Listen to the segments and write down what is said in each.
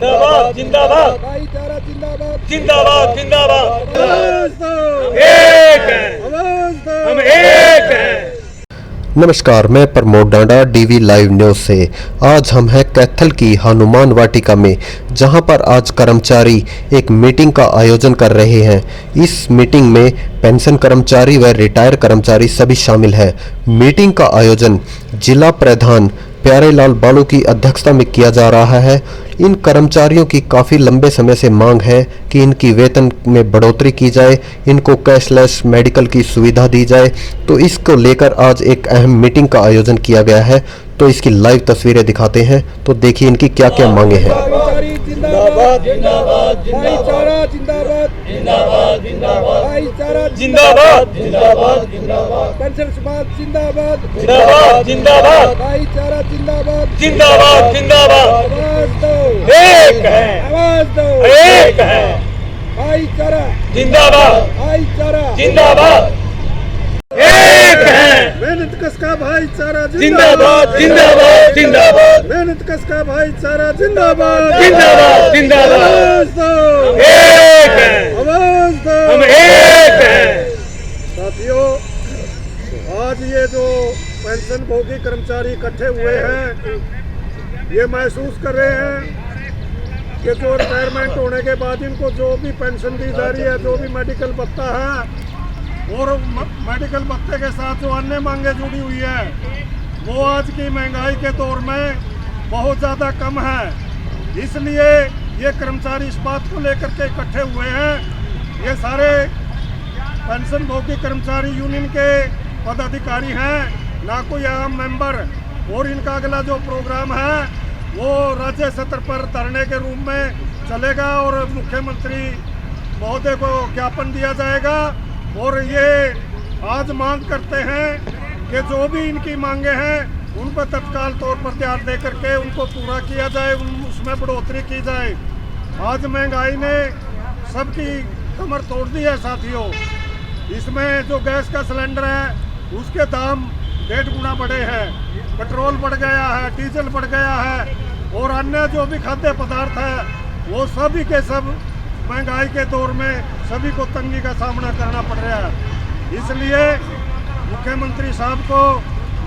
जिंदाबाद जिंदाबाद भाईचारा जिंदाबाद जिंदाबाद जिंदाबाद आवाज दो, एक है आवाज दो। हम एक हैं। नमस्कार, मैं प्रमोद डांडा डीवी लाइव न्यूज से। आज हम हैं कैथल की हनुमान वाटिका में, जहां पर आज कर्मचारी एक मीटिंग का आयोजन कर रहे हैं। इस मीटिंग में पेंशन कर्मचारी व रिटायर कर्मचारी सभी शामिल हैं। मीटिंग का आयोजन जिला प्रधान प्यारेलाल बालू की अध्यक्षता में किया जा रहा है। इन कर्मचारियों की काफ़ी लंबे समय से मांग है कि इनकी वेतन में बढ़ोतरी की जाए, इनको कैशलेस मेडिकल की सुविधा दी जाए। तो इसको लेकर आज एक अहम मीटिंग का आयोजन किया गया है। तो इसकी लाइव तस्वीरें दिखाते हैं, तो देखिए इनकी क्या क्या मांगे हैं। कर्मचारी जिंदाबाद जिंदाबाद, भाईचारा जिंदाबाद जिंदाबाद जिंदाबाद भाईचारा जिंदाबाद जिंदाबाद जिंदाबाद, पेंशन समाज जिंदाबाद जिंदाबाद जिंदाबाद भाईचारा जिंदाबाद जिंदाबाद जिंदाबाद आवाज दो, एक है आवाज दो। एक है भाईचारा जिंदाबाद भाईचारा जिंदाबाद एक है मेहनत कस का भाईचारा जिंदाबाद जिंदाबाद जिंदाबाद मेहनत कस का भाईचारा जिंदाबाद जिंदाबाद जिंदाबाद आवाज दो, एक है आवाज दो। हम एक हैं। साथियों, आज ये जो पेंशन भोगी कर्मचारी इकट्ठे हुए हैं, ये महसूस कर रहे हैं कि जो रिटायरमेंट होने के बाद इनको जो भी पेंशन दी जा रही है, जो भी मेडिकल भत्ता है और मेडिकल भत्ते के साथ जो अन्य मांगे जुड़ी हुई है, वो आज की महंगाई के दौर में बहुत ज़्यादा कम है। इसलिए ये कर्मचारी इस बात को लेकर के इकट्ठे हुए हैं। ये सारे पेंशन भोगी कर्मचारी यूनियन के पदाधिकारी हैं, ना कोई आम मेंबर। और इनका अगला जो प्रोग्राम है वो राज्य सत्र पर धरने के रूप में चलेगा और मुख्यमंत्री महोदय को ज्ञापन दिया जाएगा। और ये आज मांग करते हैं कि जो भी इनकी मांगे हैं उन पर तत्काल तौर पर ध्यान दे करके उनको पूरा किया जाए, उसमें बढ़ोतरी की जाए। आज महंगाई ने सबकी कमर तोड़ दी है साथियों। इसमें जो गैस का सिलेंडर है उसके दाम 1.5 गुना बढ़े हैं, पेट्रोल बढ़ गया है, डीजल बढ़ गया है और अन्य जो भी खाद्य पदार्थ है वो सभी के सब महंगाई के दौर में सभी को तंगी का सामना करना पड़ रहा है। इसलिए मुख्यमंत्री साहब को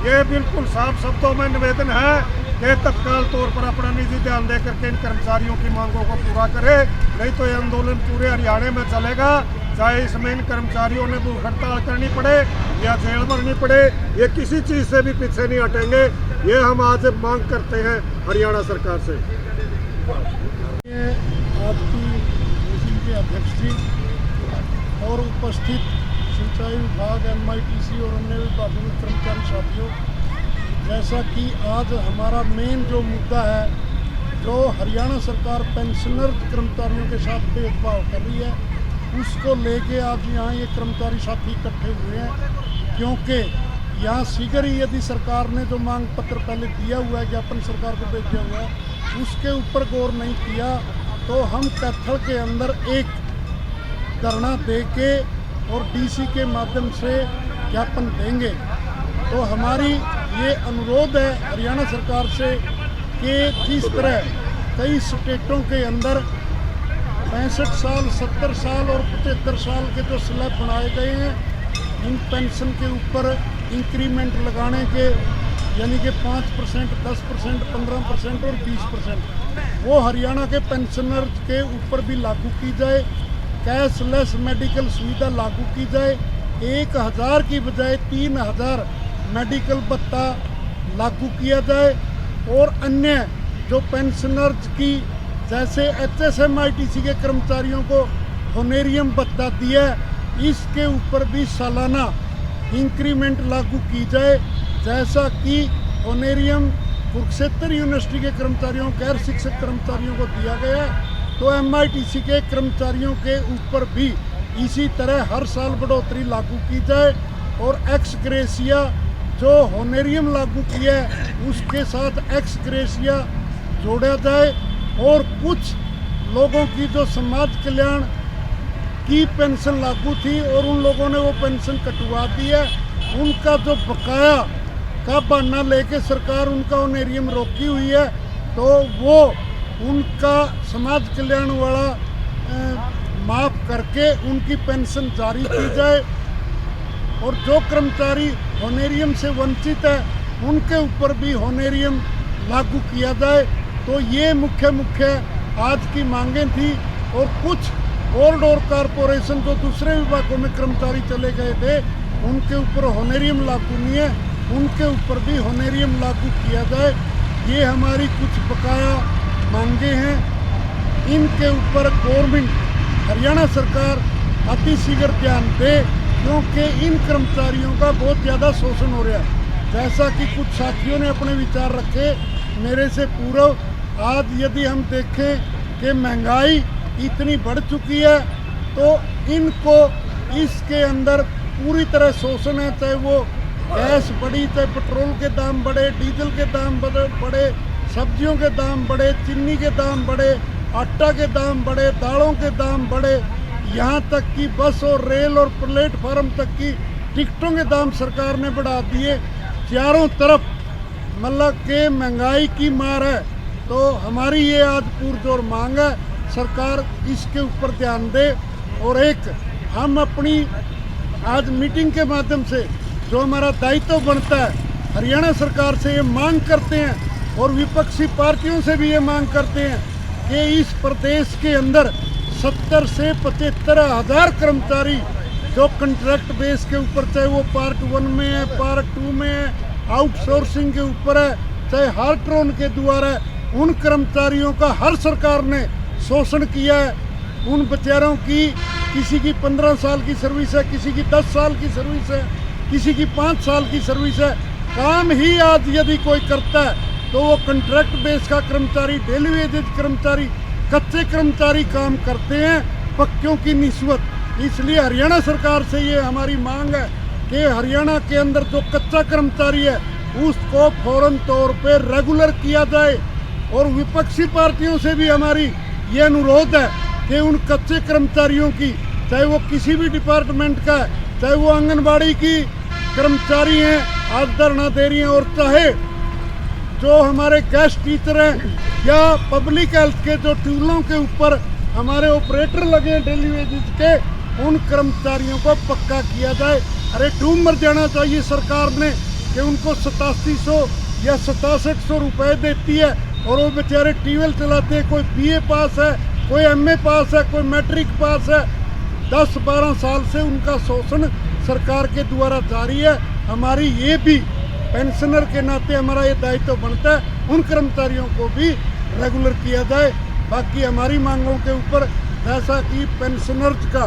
ये बिल्कुल साफ शब्दों में निवेदन है कि तत्काल तौर पर अपना निजी ध्यान दे करके इन कर्मचारियों की मांगों को पूरा करे, नहीं तो ये आंदोलन पूरे हरियाणा में चलेगा। चाहे इसमें इन कर्मचारियों ने भूख हड़ताल करनी पड़े या जेल भरनी पड़े, ये किसी चीज़ से भी पीछे नहीं हटेंगे। ये हम आज मांग करते हैं हरियाणा सरकार से। आपकी के अध्यक्ष जी और उपस्थित सिंचाई विभाग, MITC और अन्य विभागों के कर्मचारी साथियों, जैसा कि आज हमारा मेन जो मुद्दा है, जो हरियाणा सरकार पेंशनर कर्मचारियों के साथ भेदभाव कर रही है, उसको लेके आज यहाँ ये कर्मचारी साथी इकट्ठे हुए हैं। क्योंकि यहाँ शीघ्र ही यदि सरकार ने जो मांग पत्र पहले दिया हुआ है, ज्ञापन सरकार को भेजा हुआ है, उसके ऊपर गौर नहीं किया तो हम कैथल के अंदर एक धरना दे के और DC के माध्यम से ज्ञापन देंगे। तो हमारी ये अनुरोध है हरियाणा सरकार से कि जिस तरह कई स्टेटों के अंदर 65 साल, 70 साल और 75 साल के जो स्लैब बनाए गए हैं, इन पेंशन के ऊपर इंक्रीमेंट लगाने के, यानी कि 5%, 10%, 15% और 20%, वो हरियाणा के पेंशनर के ऊपर भी लागू की जाए। कैशलेस मेडिकल सुविधा लागू की जाए। 1000 की बजाय 3000 मेडिकल भत्ता लागू किया जाए। और अन्य जो पेंशनर्स की जैसे HSMITC के कर्मचारियों को होनेरियम भत्ता दिया, इसके ऊपर भी सालाना इंक्रीमेंट लागू की जाए, जैसा कि होनेरियम कुरुक्षेत्र यूनिवर्सिटी के कर्मचारियों, गैर शिक्षक कर्मचारियों को दिया गया। तो MITC के कर्मचारियों के ऊपर भी इसी तरह हर साल बढ़ोतरी लागू की जाए और एक्स ग्रेसिया जो होनेरियम लागू किया है उसके साथ एक्स ग्रेसिया जोड़ा जाए। और कुछ लोगों की जो समाज कल्याण की पेंशन लागू थी और उन लोगों ने वो पेंशन कटवा दी है, उनका जो बकाया का बहाना लेके सरकार उनका ओनेरियम रोकी हुई है, तो वो उनका समाज कल्याण वाला माफ करके उनकी पेंशन जारी की जाए और जो कर्मचारी होनेरियम से वंचित है उनके ऊपर भी होनेरियम लागू किया जाए। तो ये मुख्य आज की मांगें थी। और कुछ बोर्ड और कारपोरेशन जो दूसरे विभागों में कर्मचारी चले गए थे उनके ऊपर होनेरियम लागू नहीं है, उनके ऊपर भी होनेरियम लागू किया जाए। ये हमारी कुछ बकाया मांगे हैं। इनके ऊपर गवर्नमेंट हरियाणा सरकार अतिशीघ्र ध्यान दे, क्योंकि इन कर्मचारियों का बहुत ज़्यादा शोषण हो रहा है। जैसा कि कुछ साथियों ने अपने विचार रखे मेरे से पूर्व, आज यदि हम देखें कि महंगाई इतनी बढ़ चुकी है तो इनको इसके अंदर पूरी तरह शोषण है। चाहे वो गैस बढ़ी, चाहे पेट्रोल के दाम बढ़े, डीजल के दाम बढ़े, सब्जियों के दाम बढ़े, चीनी के दाम बढ़े, आटा के दाम बढ़े, दालों के दाम बढ़े, यहाँ तक कि बस और रेल और प्लेटफार्म तक की टिकटों के दाम सरकार ने बढ़ा दिए। चारों तरफ मतलब के महंगाई की मार है। तो हमारी ये आज पुरजोर मांग है, सरकार इसके ऊपर ध्यान दे। और एक हम अपनी आज मीटिंग के माध्यम से जो हमारा दायित्व बनता है, हरियाणा सरकार से ये मांग करते हैं और विपक्षी पार्टियों से भी ये मांग करते हैं कि इस प्रदेश के अंदर 70 से 75 हज़ार कर्मचारी जो कॉन्ट्रैक्ट बेस के ऊपर, चाहे वो पार्ट 1 में है, पार्ट 2 में है, आउटसोर्सिंग के ऊपर है, चाहे हार्ट्रॉन के द्वारा है, उन कर्मचारियों का हर सरकार ने शोषण किया है। उन बेचारों की किसी की 15 साल की सर्विस है, किसी की 10 साल की सर्विस है, किसी की 5 साल की सर्विस है। काम ही आज यदि कोई करता है तो वो कॉन्ट्रैक्ट बेस का कर्मचारी, डेली वेजेज कर्मचारी, कच्चे कर्मचारी काम करते हैं पक्कों की निस्बत। इसलिए हरियाणा सरकार से ये हमारी मांग है कि हरियाणा के अंदर जो कच्चा कर्मचारी है उसको फौरन तौर पे रेगुलर किया जाए। और विपक्षी पार्टियों से भी हमारी ये अनुरोध है कि उन कच्चे कर्मचारियों की, चाहे वो किसी भी डिपार्टमेंट का है, चाहे वो आंगनबाड़ी की कर्मचारी हैं आज धरना दे रही हैं, और चाहे जो हमारे गेस्ट टीचर हैं या पब्लिक हेल्थ के जो ट्यूबलों के ऊपर हमारे ऑपरेटर लगे हैं डेली वेजेस के, उन कर्मचारियों को पक्का किया जाए। अरे डूब मर जाना चाहिए सरकार ने कि उनको 8700 या 6700 रुपये देती है और वो बेचारे ट्यूबवेल चलाते हैं। कोई BA पास है, कोई MA पास है, कोई मैट्रिक पास है। 10-12 साल से उनका शोषण सरकार के द्वारा जारी है। हमारी ये भी पेंशनर के नाते हमारा ये दायित्व बनता है उन कर्मचारियों को भी रेगुलर किया जाए। बाकी हमारी मांगों के ऊपर जैसा कि पेंशनर्स का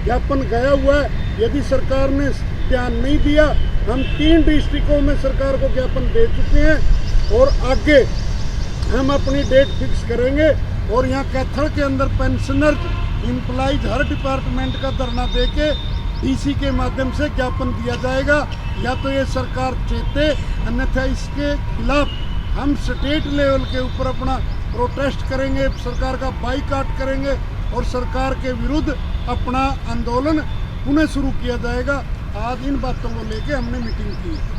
ज्ञापन गया हुआ है, यदि सरकार ने ध्यान नहीं दिया, हम 3 डिस्ट्रिक्टों में सरकार को ज्ञापन दे चुके हैं और आगे हम अपनी डेट फिक्स करेंगे। और यहाँ कैथल के अंदर पेंशनर एम्प्लॉइज हर डिपार्टमेंट का धरना दे के DC के माध्यम से ज्ञापन दिया जाएगा। या तो ये सरकार चेते, अन्यथा इसके खिलाफ हम स्टेट लेवल के ऊपर अपना प्रोटेस्ट करेंगे, सरकार का बाइकाट करेंगे और सरकार के विरुद्ध अपना आंदोलन पुनः शुरू किया जाएगा। आज इन बातों को लेके हमने मीटिंग की।